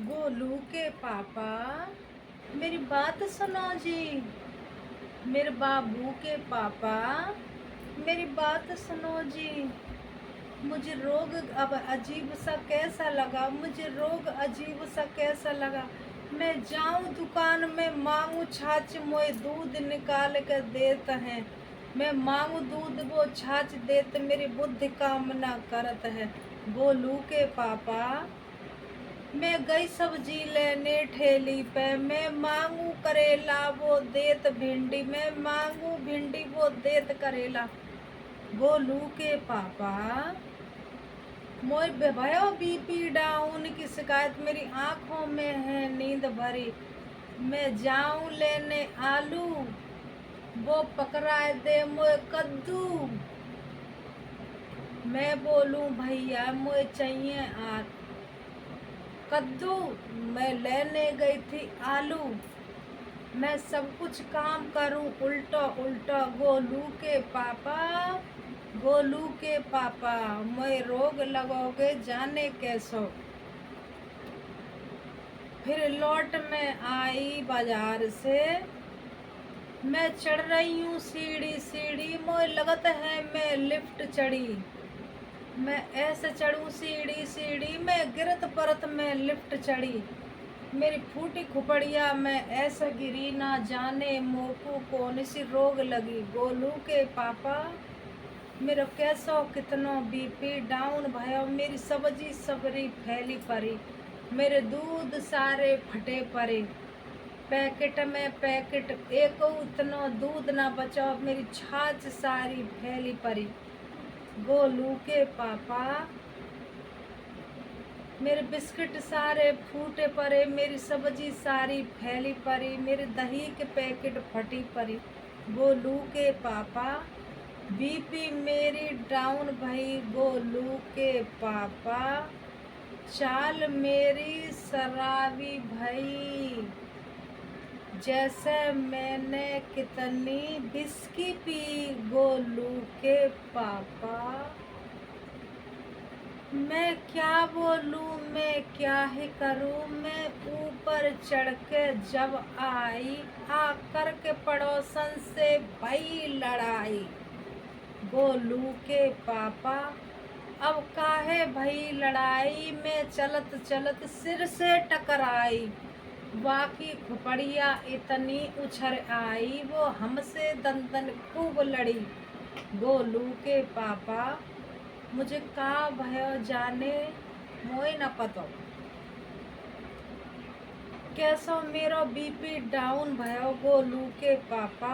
गोलू के पापा, मेरी बात सुनो जी। मेरे बाबू के पापा, मेरी बात सुनो जी। मुझे रोग अब अजीब सा कैसा लगा, मुझे रोग अजीब सा कैसा लगा। मैं जाऊं दुकान में मांगू छाछ, मोए दूध निकाल कर देत हैं। मैं मांगू दूध, वो छाछ देत, मेरी बुद्धि काम ना करत है। गोलू के पापा, मैं गई सब्जी लेने ठेली पे, मैं मांगू करेला, वो देत भिंडी, मैं मांगू भिंडी, वो देत करेला। गोलू के पापा, मोय भयो बीपी डाउन की शिकायत, मेरी आंखों में है नींद भरी। मैं जाऊं लेने आलू, वो पकड़ाए दे मोय कद्दू। मैं बोलूं भैया मोय चाहिए कद्दू। मैं लेने गई थी आलू। मैं सब कुछ काम करूं उल्टा उल्टा। गोलू के पापा, गोलू के पापा, मैं रोग लगोगे जाने कैसो। फिर लौट में आई बाजार से, मैं चढ़ रही हूँ सीढ़ी सीढ़ी, मोय लगत है मैं लिफ्ट चढ़ी। मैं ऐसे चढ़ूं सीढ़ी सीढ़ी, मैं गिरत परत में लिफ्ट चढ़ी। मेरी फूटी खुपड़िया मैं ऐसा गिरी, ना जाने मोकू कौन सी रोग लगी। गोलू के पापा, मेरा कैसो कितनो बीपी डाउन भयो, मेरी सब्जी सबरी फैली परी, मेरे दूध सारे फटे परे। पैकेट में पैकेट एको उतनो दूध ना बचाओ, मेरी छाछ सारी फैली परी। गोलू के पापा, मेरे बिस्किट सारे फूटे पड़े, मेरी सब्जी सारी फैली पड़ी, मेरे दही के पैकेट फटी पड़ी। गोलू के पापा, बीपी मेरी डाउन भई। गोलू के पापा, चाल मेरी शराबी भई, जैसे मैंने कितनी विस्की पी। गोलू के पापा, मैं क्या बोलूं, मैं क्या ही करूं। मैं ऊपर चढ़ के जब आई, आकर के पड़ोसन से भई लड़ाई। गोलू के पापा, अब काहे भई लड़ाई, में चलत चलत सिर से टकराई। बाकी खुपड़िया इतनी उछर आई, वो हमसे दंदन खूब लड़ी। गोलू के पापा, मुझे का भयो जाने मोय न पतो। कैसो मेरो बीपी डाउन भयो। गोलू के पापा,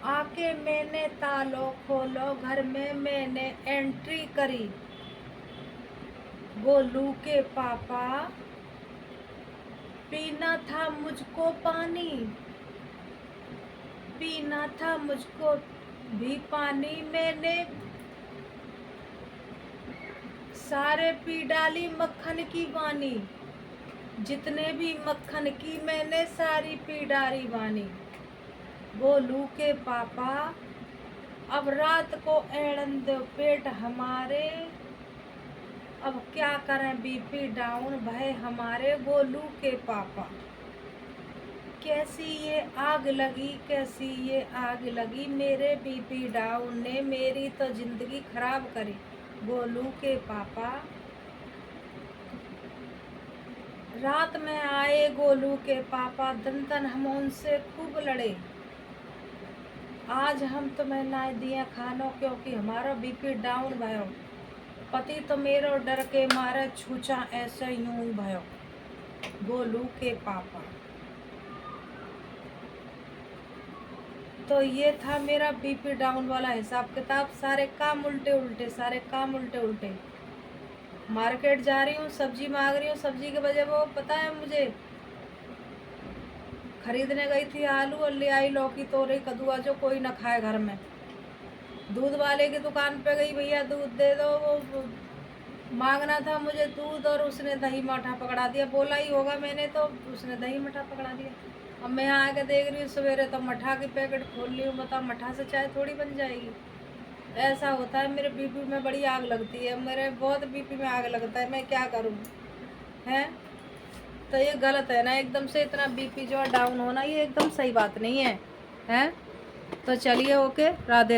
आके मैंने तालो खोलो, घर में मैंने एंट्री करी। गोलू के पापा, पीना था मुझको पानी, पीना था मुझको भी पानी, मैंने सारे पी डाली मक्खन की वानी। जितने भी मक्खन की मैंने सारी पी डाली वानी। गोलू के पापा, अब रात को एड़न दो पेट हमारे, अब क्या करें बीपी डाउन भय हमारे। गोलू के पापा, कैसी ये आग लगी, कैसी ये आग लगी, मेरे बीपी डाउन ने मेरी तो जिंदगी खराब करी। गोलू के पापा, रात में आए गोलू के पापा, दंदन हम उनसे खूब लड़े। आज हम तुम्हें ना दिए खानो, क्योंकि हमारा बीपी डाउन भयो। पति तो मेरो डर के मारे छूचा ऐसे यूं भयो। गोलू के पापा, तो ये था मेरा बीपी डाउन वाला हिसाब किताब। सारे काम उल्टे उल्टे, सारे काम उल्टे उल्टे। मार्केट जा रही हूँ, सब्जी मांग रही हूँ, सब्जी के बजाय वो पता है मुझे, खरीदने गई थी आलू और ले आई लौकी तोरई कद्दूआ, जो कोई ना खाए घर में। दूध वाले की दुकान पे गई, भैया दूध दे दो, वो मांगना था मुझे दूध, और उसने दही मठा पकड़ा दिया। बोला ही होगा मैंने, तो उसने दही मठा पकड़ा दिया। अब मैं यहाँ आके देख रही हूँ सवेरे तो मठा की पैकेट खोल ली हूँ। बताओ, मठा से चाय थोड़ी बन जाएगी। ऐसा होता है, मेरे बीपी में बड़ी आग लगती है, मेरे बहुत बीपी में आग लगता है, मैं क्या करूँ हैं। तो ये गलत है ना, एकदम से इतना बीपी जो है डाउन होना, ये एकदम सही बात नहीं है। हैं? तो चलिए, ओके, राधे राधे।